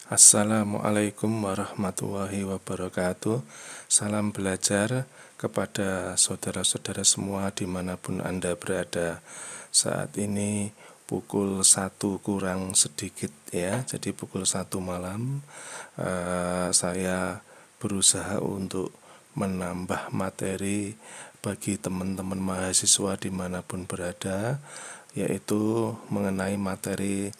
Assalamualaikum warahmatullahi wabarakatuh. Salam belajar kepada saudara-saudara semua dimanapun Anda berada. Saat ini pukul 1 kurang sedikit ya, jadi pukul 1 malam. Saya berusaha untuk menambah materi bagi teman-teman mahasiswa dimanapun berada, yaitu mengenai materi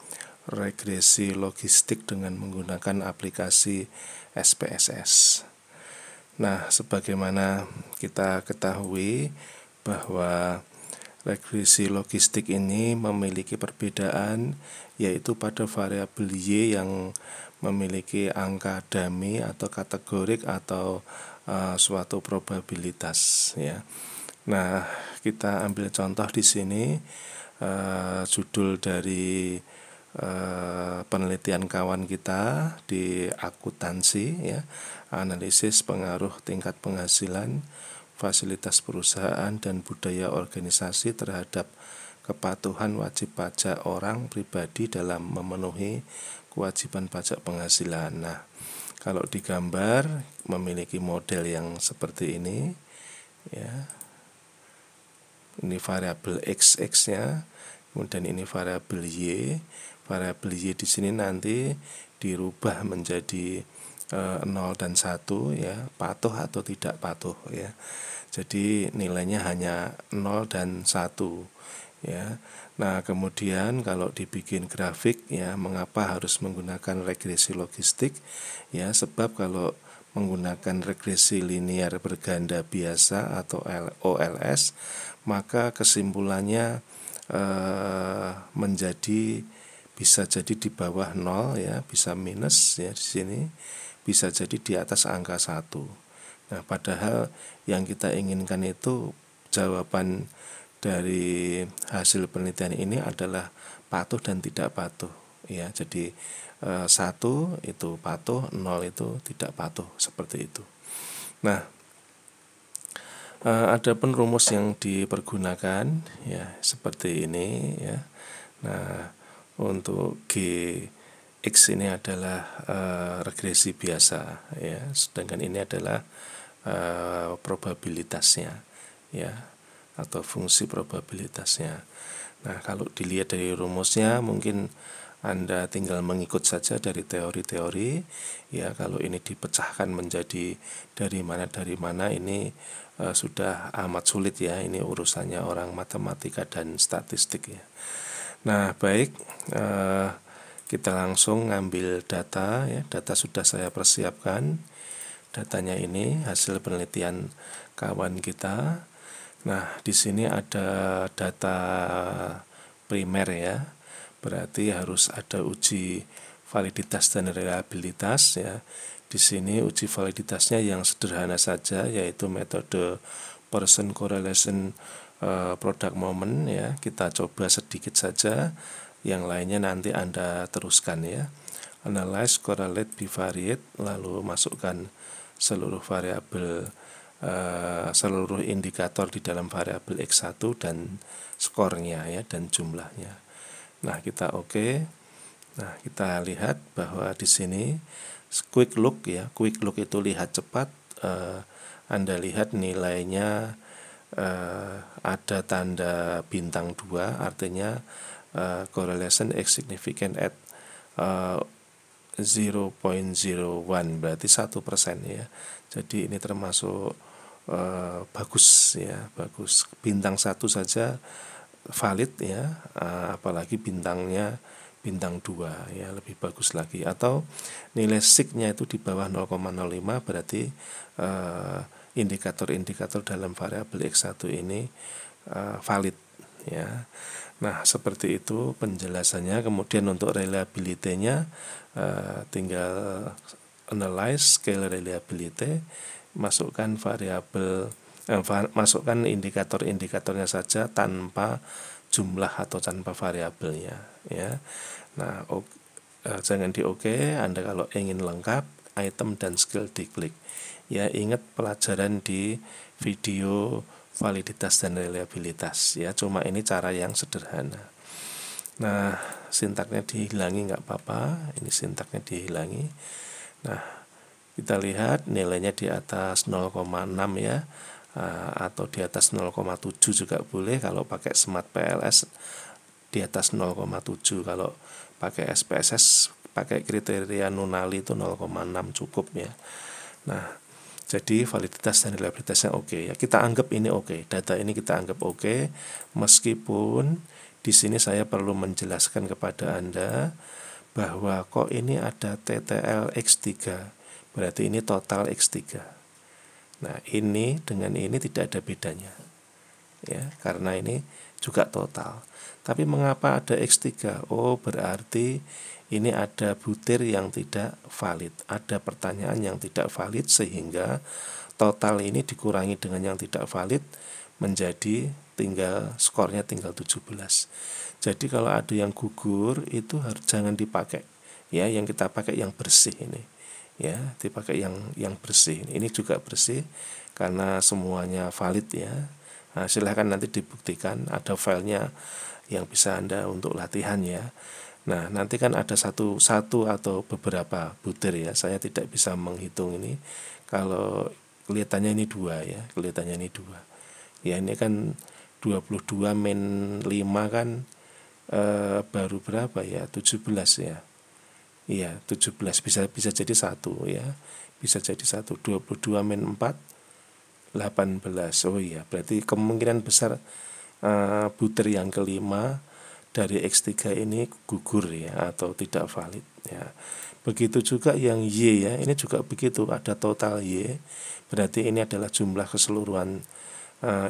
regresi logistik dengan menggunakan aplikasi SPSS. Nah, sebagaimana kita ketahui bahwa regresi logistik ini memiliki perbedaan, yaitu pada variabel Y yang memiliki angka dummy atau kategorik atau suatu probabilitas ya. Nah, kita ambil contoh di sini, judul dari penelitian kawan kita di akuntansi ya, analisis pengaruh tingkat penghasilan, fasilitas perusahaan dan budaya organisasi terhadap kepatuhan wajib pajak orang pribadi dalam memenuhi kewajiban pajak penghasilan. Nah, kalau digambar memiliki model yang seperti ini ya. Ini variabel XX-nya, kemudian ini variabel Y. Variabel Y di sini nanti dirubah menjadi 0 dan 1 ya, patuh atau tidak patuh ya. Jadi nilainya hanya 0 dan 1 ya. Nah, kemudian kalau dibikin grafik ya, mengapa harus menggunakan regresi logistik ya? Sebab kalau menggunakan regresi linear berganda biasa atau OLS, maka kesimpulannya menjadi bisa jadi di bawah 0 ya, bisa minus ya di sini, bisa jadi di atas angka 1. Nah, padahal yang kita inginkan itu jawaban dari hasil penelitian ini adalah patuh dan tidak patuh ya. Jadi 1 itu patuh, 0 itu tidak patuh, seperti itu. Nah, ada pun rumus yang dipergunakan ya seperti ini ya. Nah, untuk X ini adalah regresi biasa ya, sedangkan ini adalah probabilitasnya ya, atau fungsi probabilitasnya. Nah, kalau dilihat dari rumusnya mungkin Anda tinggal mengikut saja dari teori-teori ya. Kalau ini dipecahkan menjadi dari mana ini sudah amat sulit ya, ini urusannya orang matematika dan statistik ya. Nah, baik, kita langsung ngambil data ya. Data sudah saya persiapkan. Datanya ini hasil penelitian kawan kita. Nah, di sini ada data primer ya. Berarti harus ada uji validitas dan reliabilitas ya. Di sini uji validitasnya yang sederhana saja, yaitu metode Pearson correlation product moment ya. Kita coba sedikit saja, yang lainnya nanti Anda teruskan ya. Analyze, correlate, bivariate, lalu masukkan seluruh variabel, seluruh indikator di dalam variabel X1 dan skornya ya, dan jumlahnya. Nah, kita oke. Nah, kita lihat bahwa di sini quick look ya. Quick look itu lihat cepat. Anda lihat nilainya ada tanda bintang 2, artinya correlation is significant at 0.01, berarti 1% ya. Jadi ini termasuk bagus ya, bagus. Bintang 1 saja valid ya, apalagi bintangnya bintang 2 ya, lebih bagus lagi. Atau nilai sig-nya itu di bawah 0,05, berarti indikator-indikator dalam variabel X1 ini valid ya. Nah, seperti itu penjelasannya. Kemudian untuk reliability-nya tinggal analyze scale reliability, masukkan variabel masukkan indikator-indikatornya saja tanpa jumlah atau tanpa variabelnya ya. Nah, jangan di oke. Anda kalau ingin lengkap, item dan skill diklik ya. Ingat pelajaran di video validitas dan reliabilitas ya, cuma ini cara yang sederhana. Nah, sintaknya dihilangi nggak apa-apa, ini sintaknya dihilangi. Nah, kita lihat nilainya di atas 0,6 ya, atau di atas 0,7 juga boleh. Kalau pakai Smart PLS di atas 0,7, kalau pakai SPSS pakai kriteria Nunali itu 0,6 cukup ya. Nah, jadi validitas dan reliabilitasnya oke ya. Kita anggap ini oke. Data ini kita anggap oke, meskipun di sini saya perlu menjelaskan kepada Anda bahwa kok ini ada TTL X3, berarti ini total X3. Nah, ini dengan ini tidak ada bedanya. Ya, karena ini juga total. Tapi mengapa ada X3? Oh, berarti ini ada butir yang tidak valid. Ada pertanyaan yang tidak valid sehingga total ini dikurangi dengan yang tidak valid menjadi skornya tinggal 17. Jadi kalau ada yang gugur itu jangan dipakai. Ya, yang kita pakai yang bersih ini. Ya, dipakai yang bersih. Ini juga bersih karena semuanya valid ya. Nah, silahkan nanti dibuktikan, ada filenya yang bisa Anda untuk latihan ya. Nah, nanti kan ada satu atau beberapa butir ya. Saya tidak bisa menghitung ini. Kalau kelihatannya ini 2 ya, kelihatannya ini 2. Ya, ini kan 22 min 5 kan baru berapa ya? 17 ya. Iya, 17 bisa jadi 1 ya. Bisa jadi 1. 22 min 4 18. Oh iya, berarti kemungkinan besar butir yang kelima dari X3 ini gugur ya, atau tidak valid ya. Begitu juga yang Y ya, ini juga begitu, ada total Y, berarti ini adalah jumlah keseluruhan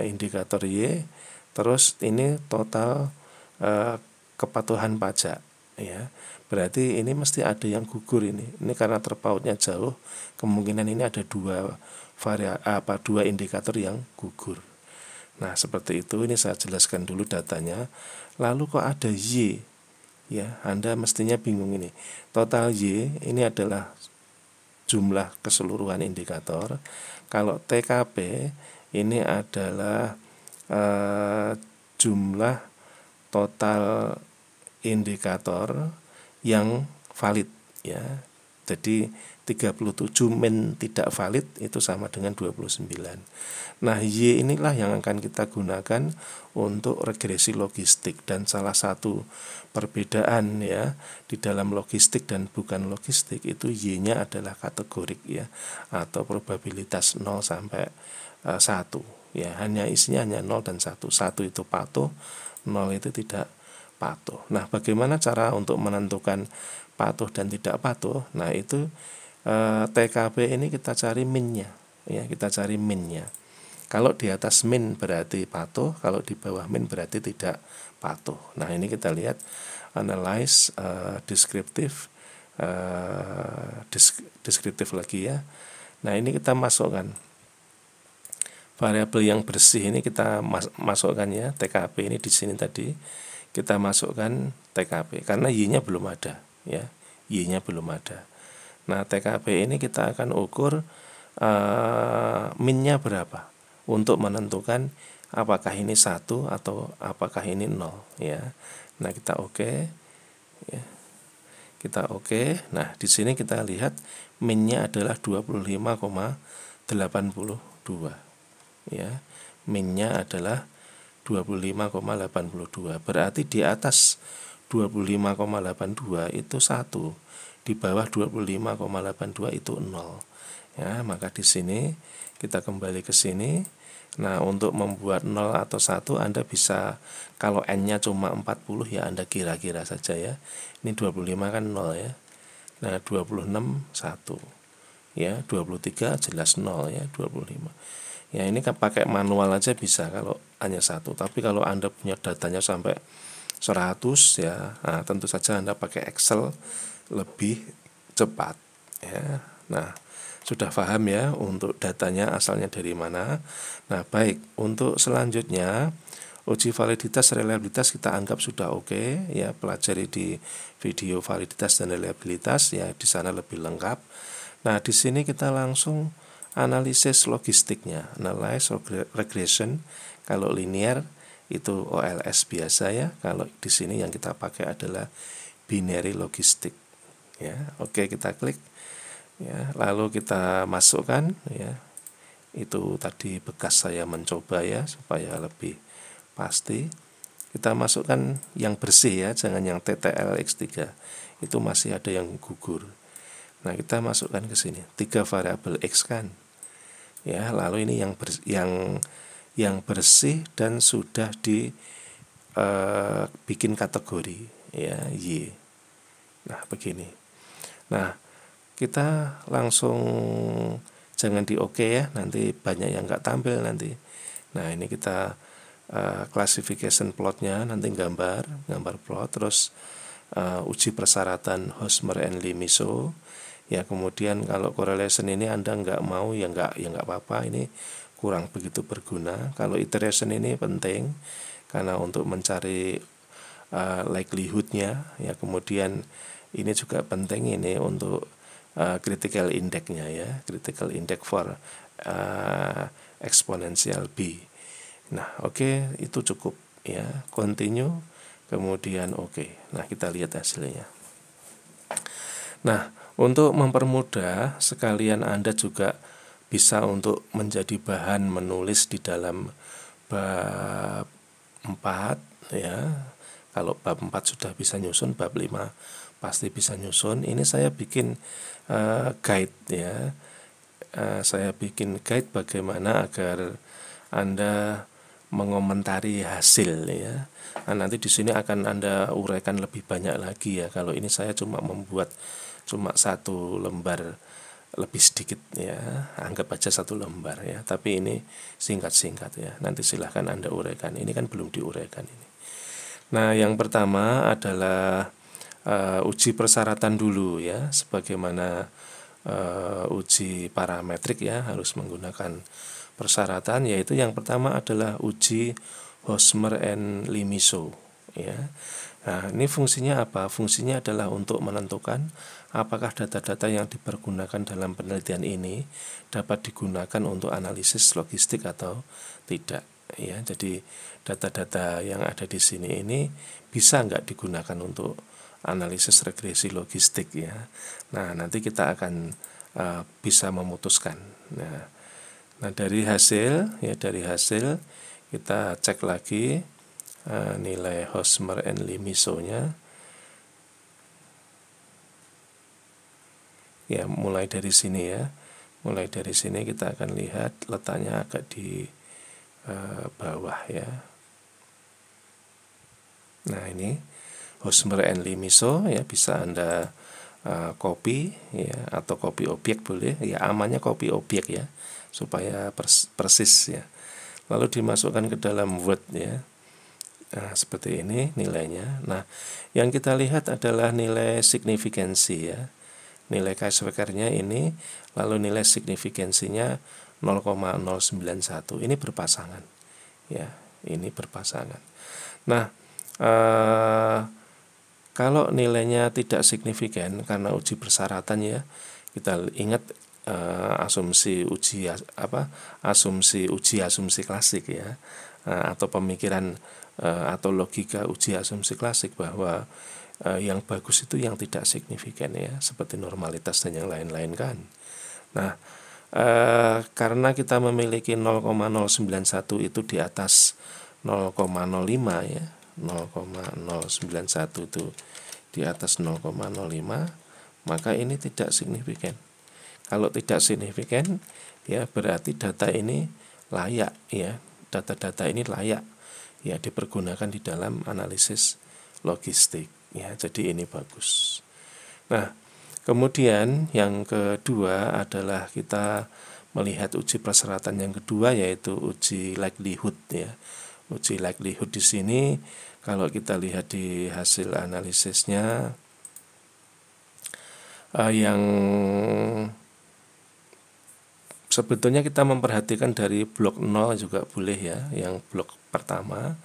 indikator Y, terus ini total kepatuhan pajak ya. Berarti ini mesti ada yang gugur ini karena terpautnya jauh, kemungkinan ini ada dua indikator yang gugur. Nah, seperti itu, ini saya jelaskan dulu datanya. Lalu kok ada Y? Ya, Anda mestinya bingung ini. Total Y ini adalah jumlah keseluruhan indikator. Kalau TKP ini adalah jumlah total indikator yang valid ya. Jadi 37 min tidak valid itu sama dengan 29. Nah, Y inilah yang akan kita gunakan untuk regresi logistik, dan salah satu perbedaan ya di dalam logistik dan bukan logistik itu Y-nya adalah kategorik ya, atau probabilitas 0 sampai 1 ya, hanya isinya hanya 0 dan 1. 1 itu patuh, 0 itu tidak patuh. Nah, bagaimana cara untuk menentukan patuh dan tidak patuh? Nah, itu TKP ini kita cari minnya ya, kita cari minnya. Kalau di atas min berarti patuh, kalau di bawah min berarti tidak patuh. Nah, ini kita lihat analyze deskriptif lagi ya. Nah, ini kita masukkan variabel yang bersih ini, kita masukkan ya, TKP ini di sini tadi kita masukkan TKP karena Y-nya belum ada ya, Y-nya belum ada. Nah, TKP ini kita akan ukur minnya berapa untuk menentukan apakah ini 1 atau apakah ini 0 ya. Nah, kita oke ya. Kita oke. Nah, di sini kita lihat minnya adalah 25,82 ya. Minnya adalah 25,82. Berarti di atas 25,82 itu 1. Di bawah 25,82 itu 0 ya. Maka di sini kita kembali ke sini. Nah, untuk membuat 0 atau 1 Anda bisa, kalau N-nya cuma 40 ya Anda kira-kira saja ya. Ini 25 kan 0 ya. Nah, 26 1 ya, 23 jelas 0 ya, 25. Ya, ini kan pakai manual aja bisa kalau hanya 1. Tapi kalau Anda punya datanya sampai 100 ya, nah, tentu saja Anda pakai Excel lebih cepat ya. Nah, sudah paham ya untuk datanya asalnya dari mana. Nah, baik, untuk selanjutnya uji validitas reliabilitas kita anggap sudah oke ya, pelajari di video validitas dan reliabilitas ya, di sana lebih lengkap. Nah, di sini kita langsung analisis logistiknya, analyze regression. Kalau linear itu OLS biasa ya. Kalau di sini yang kita pakai adalah binary logistik ya. Oke, kita klik ya, lalu kita masukkan ya. Itu tadi bekas saya mencoba ya supaya lebih pasti. Kita masukkan yang bersih ya, jangan yang TTLX3. Itu masih ada yang gugur. Nah, kita masukkan ke sini 3 variabel X kan. Ya, lalu ini yang bersih dan sudah di bikin kategori ya, Y. Nah, begini. Nah, kita langsung jangan di oke ya, nanti banyak yang nggak tampil nanti. Nah, ini kita classification plotnya, nanti gambar plot, terus uji persyaratan Hosmer and Limiso ya. Kemudian kalau correlation ini Anda nggak mau ya nggak apa-apa, ini kurang begitu berguna. Kalau iteration ini penting karena untuk mencari likelihoodnya ya. Kemudian ini juga penting ini untuk critical index-nya ya, critical index for exponential B. Nah, oke, itu cukup ya. Continue, kemudian oke. Nah, kita lihat hasilnya. Nah, untuk mempermudah sekalian Anda juga bisa untuk menjadi bahan menulis di dalam bab 4 ya. Kalau bab 4 sudah bisa nyusun, bab 5 pasti bisa nyusun. Ini saya bikin guide ya. Saya bikin guide bagaimana agar Anda mengomentari hasil ya. Nah, nanti di sini akan Anda uraikan lebih banyak lagi ya. Kalau ini saya cuma membuat cuma 1 lembar lebih sedikit ya, anggap aja 1 lembar ya. Tapi ini singkat-singkat ya. Nanti silahkan Anda uraikan. Ini kan belum diuraikan ini. Nah, yang pertama adalah uji persyaratan dulu ya, sebagaimana uji parametrik ya, harus menggunakan persyaratan, yaitu yang pertama adalah uji Hosmer and Limiso ya. Nah, ini fungsinya apa? Fungsinya adalah untuk menentukan apakah data-data yang dipergunakan dalam penelitian ini dapat digunakan untuk analisis logistik atau tidak ya. Jadi data-data yang ada di sini ini bisa nggak digunakan untuk analisis regresi logistik ya. Nah, nanti kita akan bisa memutuskan. Nah, dari hasil kita cek lagi nilai Hosmer and Limiso-nya. Ya, mulai dari sini ya. Mulai dari sini kita akan lihat letaknya agak di bawah ya. Nah, ini Hosmer and Limiso ya, bisa Anda copy ya, atau copy objek boleh ya, amannya copy objek ya supaya persis ya. Lalu dimasukkan ke dalam Word ya. Nah, seperti ini nilainya. Nah, yang kita lihat adalah nilai signifikansi ya. Nilai Kaiser-Nya ini, lalu nilai signifikansinya 0,091. Ini berpasangan. Ya, ini berpasangan. Nah, kalau nilainya tidak signifikan karena uji persyaratan ya, kita ingat asumsi uji klasik ya, atau pemikiran atau logika uji asumsi klasik bahwa yang bagus itu yang tidak signifikan ya, seperti normalitas dan yang lain-lain kan. Nah, karena kita memiliki 0,091 itu di atas 0,05 ya, 0,091 itu di atas 0,05, maka ini tidak signifikan. Kalau tidak signifikan ya, berarti data ini layak ya, data-data ini layak ya dipergunakan di dalam analisis logistik ya, jadi ini bagus. Nah, kemudian yang kedua adalah kita melihat uji persyaratan yang kedua, yaitu uji likelihood ya. Uji likelihood di sini kalau kita lihat di hasil analisisnya yang sebetulnya kita memperhatikan dari blok 0 juga boleh ya, yang blok pertama.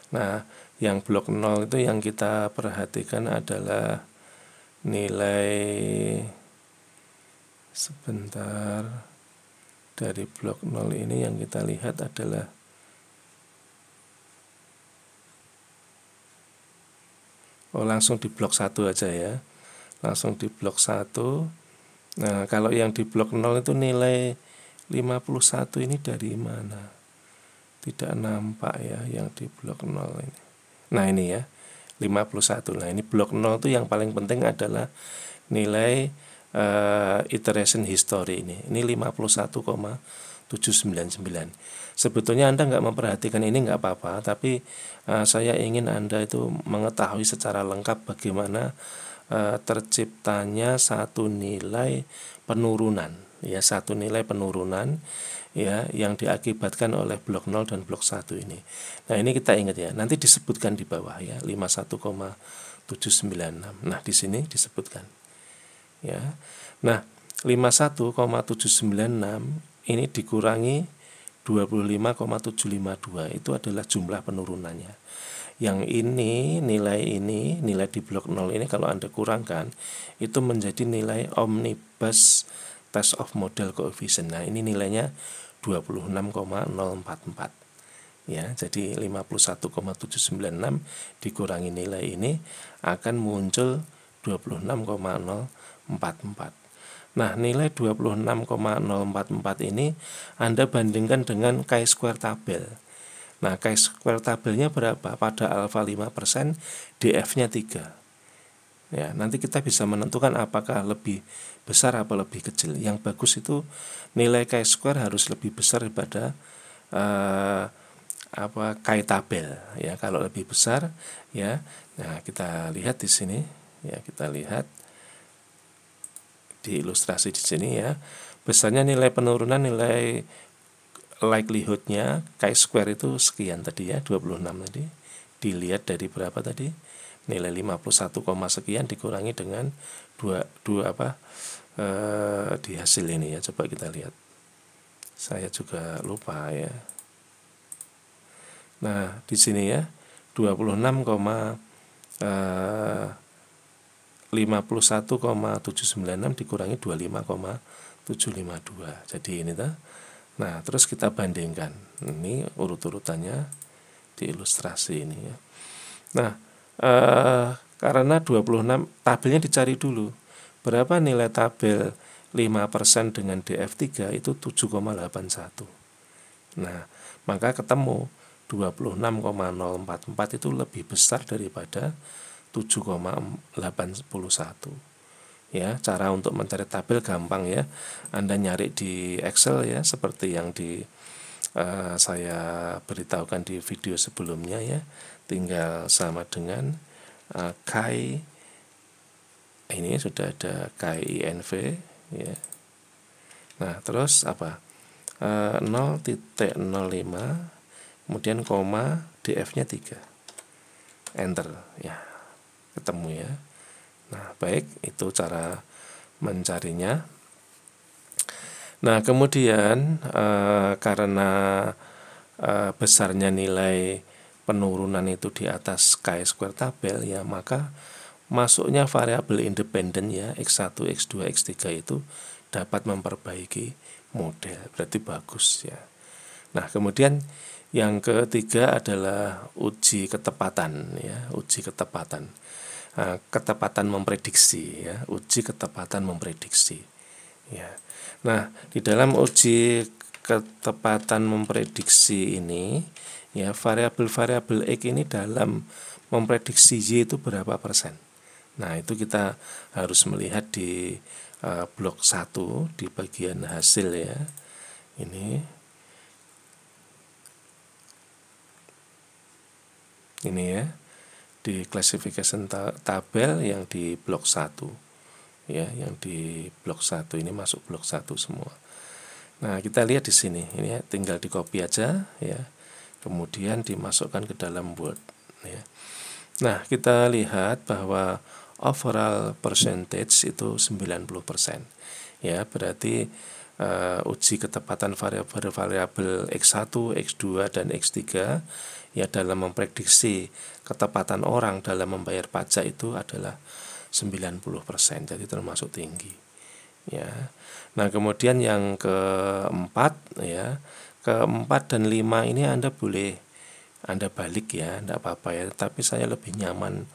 Nah, yang blok 0 itu yang kita perhatikan adalah nilai, sebentar, dari blok 0 ini yang kita lihat adalah Oh, langsung di blok 1 aja ya. Langsung di blok 1. Nah, kalau yang di blok 0 itu nilai 51 ini dari mana? Tidak nampak ya yang di blok 0 ini. Nah, ini ya, 51. Nah, ini blok 0 itu yang paling penting adalah nilai iteration history ini. Ini 51,799. Sebetulnya Anda nggak memperhatikan ini nggak apa-apa, tapi saya ingin Anda itu mengetahui secara lengkap bagaimana terciptanya satu nilai penurunan, ya, satu nilai penurunan ya yang diakibatkan oleh blok 0 dan blok 1 ini. Nah, ini kita ingat ya, nanti disebutkan di bawah ya, 51,796. Nah, di sini disebutkan. Ya. Nah, 51,796 ini dikurangi 25,752 itu adalah jumlah penurunannya. Yang ini, nilai di blok 0 ini kalau Anda kurangkan, itu menjadi nilai omnibus test of model coefficient. Nah, ini nilainya 26,044. Ya, jadi 51,796 dikurangi nilai ini akan muncul 26,044. Nah, nilai 26,044 ini Anda bandingkan dengan chi-square tabel. Nah, chi-square tabelnya berapa? Pada alfa 5%, df-nya 3. Ya, nanti kita bisa menentukan apakah lebih besar atau lebih kecil. Yang bagus itu nilai chi-square harus lebih besar daripada chi-tabel ya. Kalau lebih besar ya. Nah, kita lihat di sini ya, kita lihat di ilustrasi di sini ya. Besarnya nilai penurunan, nilai likelihood-nya chi-square itu sekian tadi ya, 26 tadi. Dilihat dari berapa tadi? Nilai 51, sekian dikurangi dengan 2 di hasil ini ya. Coba kita lihat. Saya juga lupa ya. Nah, di sini ya 56,51,796 dikurangi 25,752. Jadi ini tuh. Nah, terus kita bandingkan. Ini urut-urutannya di ilustrasi ini ya. Nah, karena 26 tabelnya dicari dulu. Berapa nilai tabel 5% dengan DF3 itu 7,81. Nah, maka ketemu 26,044 itu lebih besar daripada 7,81. Ya, cara untuk mencari tabel gampang ya. Anda nyari di Excel ya, seperti yang saya beritahukan di video sebelumnya ya. Tinggal sama dengan chi, ini sudah ada chi-inv ya. Nah, terus apa? 0,05 kemudian koma df-nya 3. Enter ya. Ketemu ya. Nah, baik, itu cara mencarinya. Nah, kemudian karena besarnya nilai penurunan itu di atas chi-square tabel ya, maka masuknya variabel independen ya X1, X2, X3 itu dapat memperbaiki model, berarti bagus ya. Nah, kemudian yang ketiga adalah uji ketepatan ya, uji ketepatan. Ketepatan memprediksi ya, uji ketepatan memprediksi ya. Nah, di dalam uji ketepatan memprediksi ini ya, variabel-variabel X ini dalam memprediksi Y itu berapa persen. Nah, itu kita harus melihat di blok 1 di bagian hasil ya. Ini ya, di classification tabel yang di blok 1 ya, yang di blok 1 ini masuk blok 1 semua. Nah, kita lihat di sini ini ya, tinggal di copy aja ya, kemudian dimasukkan ke dalam Word ya. Nah, kita lihat bahwa overall percentage itu 90% ya, berarti uji ketepatan variabel X1, X2 dan X3 ya dalam memprediksi ketepatan orang dalam membayar pajak itu adalah 90%, jadi termasuk tinggi ya. Nah, kemudian yang keempat ya, keempat dan 5 ini Anda boleh Anda balik ya, enggak apa-apa ya, tapi saya lebih nyaman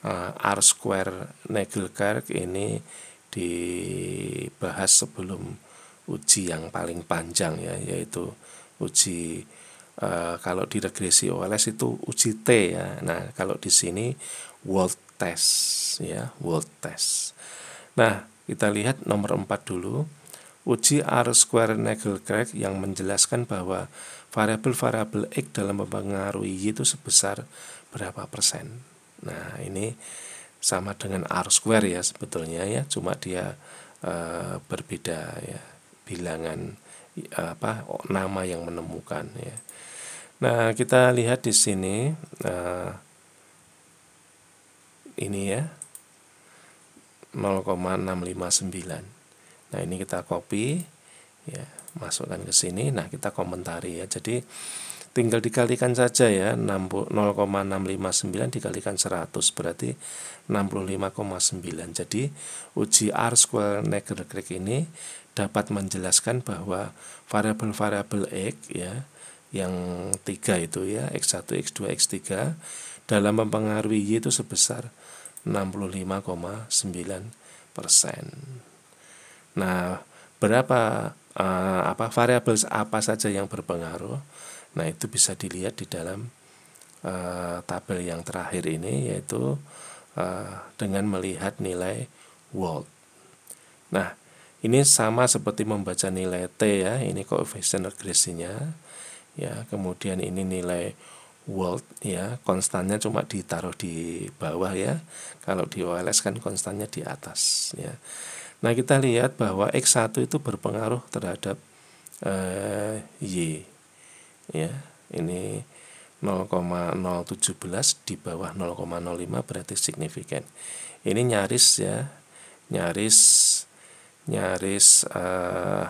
R square Nagelkerk ini dibahas sebelum uji yang paling panjang ya, yaitu uji kalau di regresi OLS itu uji T ya. Nah, kalau di sini Wald test ya, Wald test. Nah, kita lihat nomor 4 dulu. Uji R square Nagelkerk yang menjelaskan bahwa variabel-variabel X dalam mempengaruhi Y itu sebesar berapa persen. Nah, ini sama dengan R square ya sebetulnya ya, cuma dia berbeda ya bilangan nama yang menemukan ya. Nah, kita lihat di sini ini ya 0,659. Nah, ini kita copy ya, masukkan ke sini. Nah, kita komentari ya. Jadi tinggal dikalikan saja ya, 0,659 dikalikan 100 berarti 65,9. Jadi uji R square Nagelkerk ini dapat menjelaskan bahwa variabel-variabel X ya, yang 3 itu ya, X1, X2, X3 dalam mempengaruhi Y itu sebesar 65,9%. Nah, berapa variabel apa saja yang berpengaruh? Nah, itu bisa dilihat di dalam tabel yang terakhir ini, yaitu dengan melihat nilai Wald. Nah, ini sama seperti membaca nilai T ya, ini koefisien regresinya ya, kemudian ini nilai Wald ya, konstannya cuma ditaruh di bawah ya, kalau di OLS kan konstannya di atas ya. Nah, kita lihat bahwa X1 itu berpengaruh terhadap Y ya, ini 0,017 di bawah 0,05 berarti signifikan. Ini nyaris ya, nyaris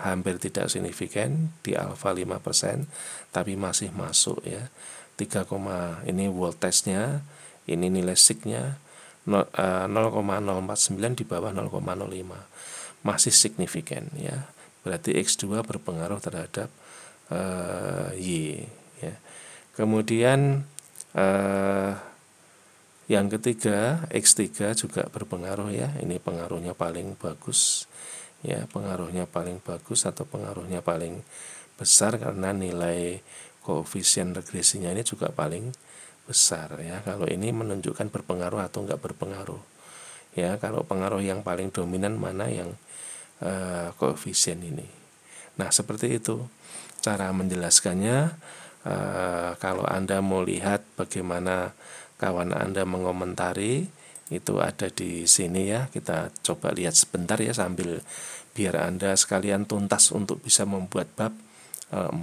hampir tidak signifikan di alfa 5%, tapi masih masuk ya. 3, ini Wald testnya, ini nilai signya 0,049 di bawah 0,05, masih signifikan ya. Berarti X2 berpengaruh terhadap Y ya. Kemudian yang ketiga X3 juga berpengaruh ya. Ini pengaruhnya paling bagus ya, pengaruhnya paling bagus atau pengaruhnya paling besar karena nilai koefisien regresinya ini juga paling besar ya. Kalau ini menunjukkan berpengaruh atau enggak berpengaruh ya. Kalau pengaruh yang paling dominan mana, yang koefisien ini. Nah, seperti itu cara menjelaskannya. Kalau Anda mau lihat bagaimana kawan Anda mengomentari, itu ada di sini ya. Kita coba lihat sebentar ya, sambil biar Anda sekalian tuntas untuk bisa membuat bab 4.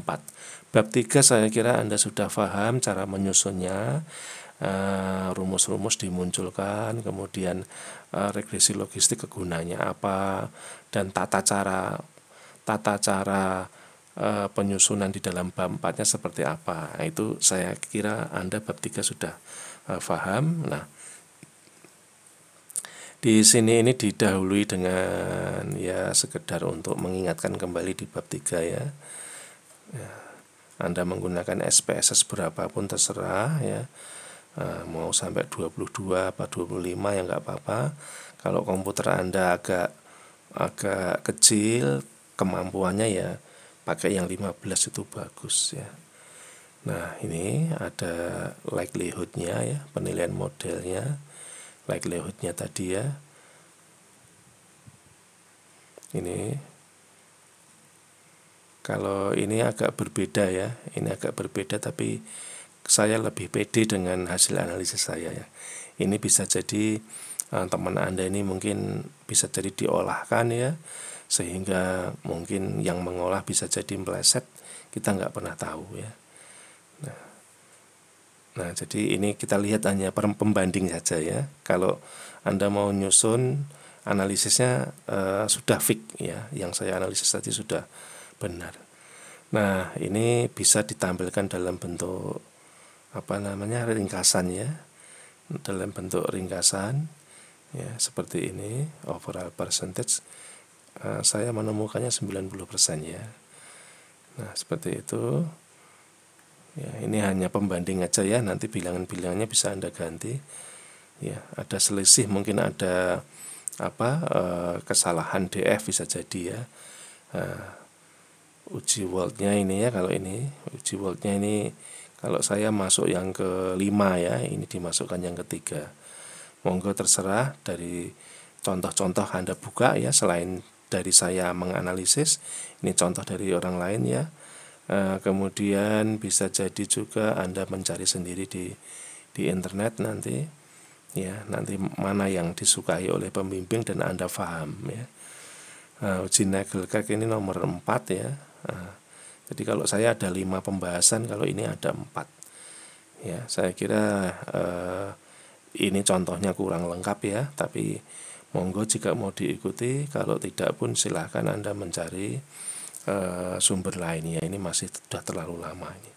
Bab 3 saya kira Anda sudah paham cara menyusunnya, rumus-rumus dimunculkan, kemudian regresi logistik kegunaannya apa, dan tata cara penyusunan di dalam bab 4-nya seperti apa. Nah, itu saya kira Anda bab 3 sudah paham. Nah, di sini ini didahului dengan ya sekedar untuk mengingatkan kembali di bab 3 ya. Anda menggunakan SPSS berapapun terserah ya. Mau sampai 22 apa 25 ya enggak apa-apa. Kalau komputer Anda agak kecil kemampuannya ya pakai yang 15 itu bagus ya. Nah, ini ada likelihood-nya ya, penilaian modelnya, likelihood-nya tadi ya. Ini kalau ini agak berbeda ya, ini agak berbeda, tapi saya lebih pede dengan hasil analisis saya ya. Ini bisa jadi teman Anda ini mungkin bisa jadi diolahkan ya, sehingga mungkin yang mengolah bisa jadi meleset, kita nggak pernah tahu ya. Nah, jadi ini kita lihat hanya pembanding saja ya. Kalau Anda mau nyusun analisisnya sudah fix ya, yang saya analisis tadi sudah benar. Nah, ini bisa ditampilkan dalam bentuk ringkasan ya, dalam bentuk ringkasan ya, seperti ini. Overall percentage saya menemukannya 90% ya. Nah, seperti itu ya. Ini hanya pembanding aja ya, nanti bilangan-bilangannya bisa Anda ganti ya ada selisih, mungkin ada kesalahan DF bisa jadi ya. Uji Word-nya ini ya, kalau ini uji Word-nya ini kalau saya masuk yang kelima ya, ini dimasukkan yang ketiga. Monggo terserah dari contoh-contoh Anda buka ya, selain dari saya menganalisis, ini contoh dari orang lain ya. Kemudian bisa jadi juga Anda mencari sendiri di internet nanti ya, nanti mana yang disukai oleh pembimbing dan Anda paham ya. Uji Nagelkart ini nomor 4 ya. Jadi kalau saya ada 5 pembahasan, kalau ini ada 4 ya. Saya kira ini contohnya kurang lengkap ya, tapi monggo jika mau diikuti, kalau tidak pun silahkan Anda mencari sumber lain ya. Ini masih sudah terlalu lama ini.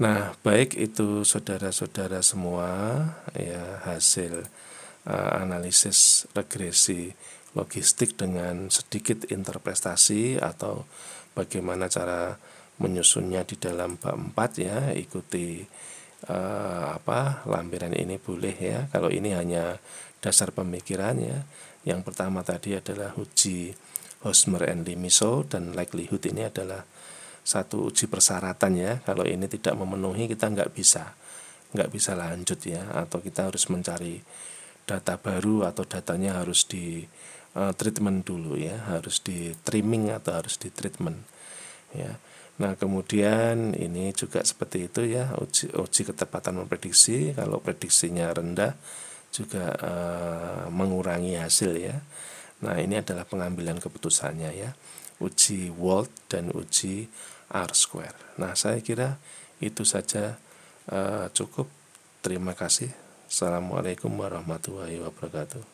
Nah, baik itu saudara-saudara semua ya, hasil analisis regresi logistik dengan sedikit interpretasi atau bagaimana cara menyusunnya di dalam bab 4 ya. Ikuti lampiran ini boleh ya. Kalau ini hanya dasar pemikiran ya. Yang pertama tadi adalah uji Hosmer and Limiso, dan likelihood ini adalah satu uji persyaratan ya. Kalau ini tidak memenuhi, kita nggak bisa lanjut ya, atau kita harus mencari data baru atau datanya harus di treatment dulu ya, harus di trimming atau harus di treatment ya. Nah, kemudian ini juga seperti itu ya, uji ketepatan memprediksi. Kalau prediksinya rendah juga mengurangi hasil ya. Nah, ini adalah pengambilan keputusannya ya, uji Wald dan uji R-square. Nah, saya kira itu saja cukup. Terima kasih. Assalamualaikum warahmatullahi wabarakatuh.